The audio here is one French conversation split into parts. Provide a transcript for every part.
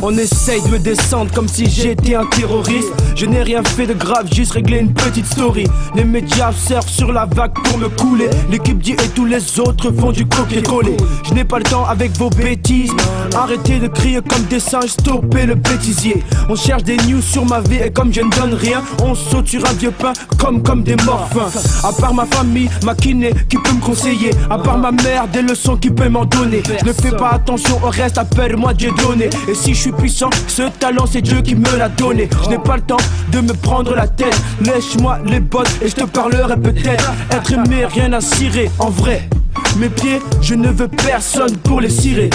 On essaye de me descendre comme si j'étais un terroriste. Je n'ai rien fait de grave, juste réglé une petite story. Les médias surfent sur la vague pour me couler. L'équipe dit et tous les autres font du copier-coller. Je n'ai pas le temps avec vos bêtises. Arrêtez de crier comme des singes, stoppez le bêtisier. On cherche des news sur ma vie et comme je ne donne rien, on saute sur un vieux pain comme des morphins. À part ma famille, ma kiné qui peut me conseiller. À part ma mère, des leçons qui peut m'en donner. Je ne fais pas attention au reste, appelle-moi Dieu donné. Et si je suis puissant, ce talent c'est Dieu qui me l'a donné. Je n'ai pas le temps de me prendre la tête. Lèche-moi les bottes et je te parlerai peut-être. Être aimé, rien à cirer, en vrai. Mes pieds, je ne veux personne pour les cirer.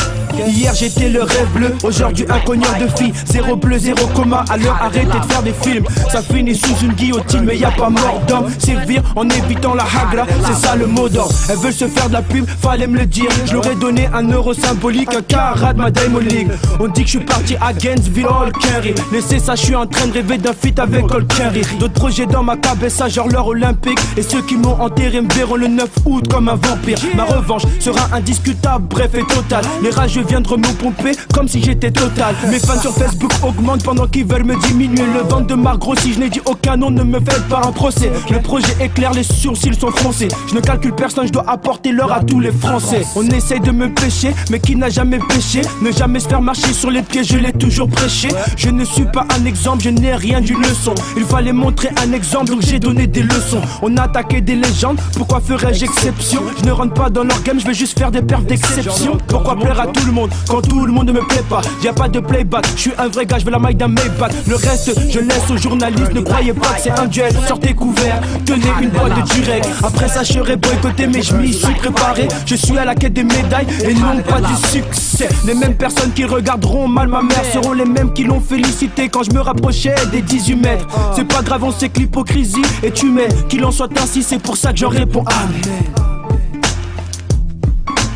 Hier j'étais le rêve bleu, aujourd'hui un cogneur de filles. Zéro bleu, zéro coma, alors arrêtez de faire des films. Ça finit sous une guillotine mais y a pas mort d'homme. Sévir en évitant la hagra, c'est ça le mot d'ordre. Elles veulent se faire de la pub, fallait me le dire. Je leur ai donné un euro symbolique, un carat de ma Diamond League. On dit que je suis parti à Gainesville, All Kenry. Laissez ça, je suis en train de rêver d'un feat avec All Kenry. D'autres projets dans ma cabessa, genre l'heure olympique. Et ceux qui m'ont enterré me verront le 9 août comme un vampire. Ma revanche sera indiscutable, bref et totale. Les rageux viendront me pomper comme si j'étais total. Mes fans sur Facebook augmentent pendant qu'ils veulent me diminuer. Le ventre de ma grossit, je n'ai dit aucun nom, ne me faites pas un procès. Le projet est clair, les sourcils sont froncés. Je ne calcule personne, je dois apporter l'heure à tous les Français. On essaye de me pêcher, mais qui n'a jamais péché? Ne jamais se faire marcher sur les pieds, je l'ai toujours prêché. Je ne suis pas un exemple, je n'ai rien d'une leçon. Il fallait montrer un exemple, donc j'ai donné des leçons. On a attaqué des légendes, pourquoi ferais-je exception? Je ne rentre pas dans leur game, je vais juste faire des perfs d'exception. Pourquoi plaire à tout le monde quand tout le monde ne me plaît pas? Y'a pas de playback, je suis un vrai gars, je veux la maille d'un Maybach. Le reste, je laisse aux journalistes, ne croyez pas que c'est un duel. Sortez couverts, tenez une boîte de Durex. Après ça, je serai boycotté, mais je m'y suis préparé. Je suis à la quête des médailles et non pas du succès. Les mêmes personnes qui regarderont mal ma mère seront les mêmes qui l'ont félicité quand je me rapprochais des 18 mètres. C'est pas grave, on sait que l'hypocrisie est humaine. Qu'il en soit ainsi, c'est pour ça que j'en réponds amen.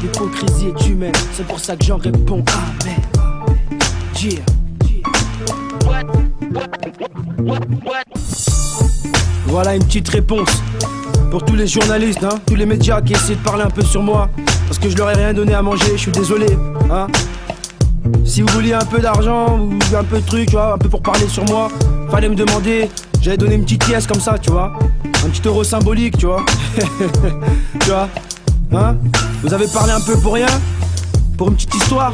L'hypocrisie est humaine, c'est pour ça que j'en réponds amen. Yeah. Voilà une petite réponse pour tous les journalistes, hein, tous les médias qui essaient de parler un peu sur moi. Parce que je leur ai rien donné à manger, je suis désolé, hein. Si vous vouliez un peu d'argent ou un peu de trucs, tu vois, un peu pour parler sur moi, fallait me demander. J'avais donné une petite pièce comme ça, tu vois. Un petit euro symbolique, tu vois. Tu vois, hein. Vous avez parlé un peu pour rien, pour une petite histoire.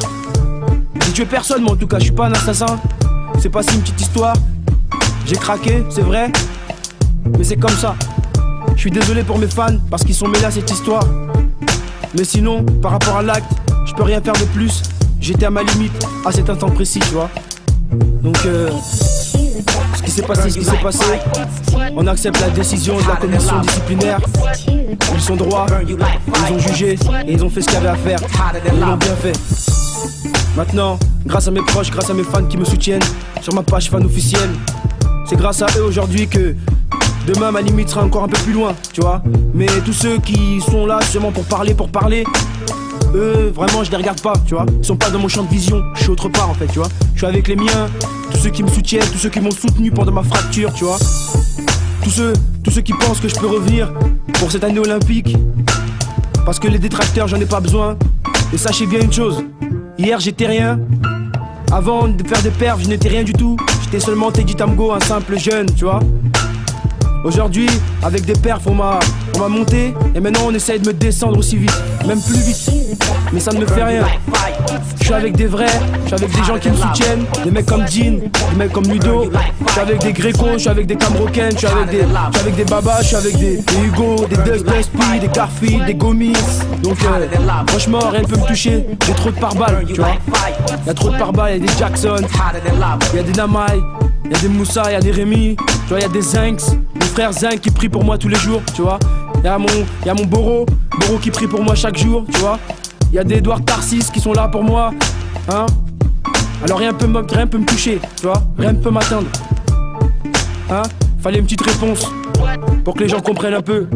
J'ai tué personne, moi en tout cas, je suis pas un assassin. C'est passé une petite histoire. J'ai craqué, c'est vrai, mais c'est comme ça. Je suis désolé pour mes fans parce qu'ils sont mêlés à cette histoire. Mais sinon, par rapport à l'acte, je peux rien faire de plus. J'étais à ma limite à cet instant précis, tu vois. Donc ce qui s'est passé, ce qui s'est passé. On accepte la décision de la commission disciplinaire. Ils sont droits, ils ont jugé et ils ont fait ce qu'il y avait à faire. Ils l'ont bien fait. Maintenant, grâce à mes proches, grâce à mes fans qui me soutiennent sur ma page fan officielle, c'est grâce à eux aujourd'hui que demain ma limite sera encore un peu plus loin, tu vois. Mais tous ceux qui sont là seulement pour parler, eux vraiment je les regarde pas, tu vois. Ils sont pas dans mon champ de vision, je suis autre part en fait, tu vois. Je suis avec les miens, tous ceux qui me soutiennent, tous ceux qui m'ont soutenu pendant ma fracture, tu vois. Tous ceux qui pensent que je peux revenir pour cette année olympique. Parce que les détracteurs j'en ai pas besoin. Et sachez bien une chose, hier j'étais rien. Avant de faire des perfs je n'étais rien du tout. J'étais seulement Teddy Tamgo, un simple jeune, tu vois. Aujourd'hui, avec des perfs, on m'a monté. Et maintenant on essaye de me descendre aussi vite, même plus vite. Mais ça ne me fait rien. Je suis avec des vrais, je suis avec des gens qui me soutiennent. Des mecs comme Jean, des mecs comme Ludo. Je suis avec des Grécos, je suis avec des Camrocains. Je suis avec des Babas, je suis avec des Hugo, des Dusty, des Garfield, des Gomis. Donc franchement rien ne peut me toucher. J'ai trop de pare-balles, tu vois. Il y a trop de pare-balles, il y a des Jackson, il y a des Namai, il y a des Moussa, il y a des Rémi. Tu vois, il y a des Zinks, mon frère Zink qui prie pour moi tous les jours, tu vois. Il y a mon Boro qui prie pour moi chaque jour, tu vois. Il y a des Edouard Tarsis qui sont là pour moi, hein. Alors rien peut me toucher, tu vois. Rien ne peut m'atteindre, hein. Fallait une petite réponse pour que les gens comprennent un peu.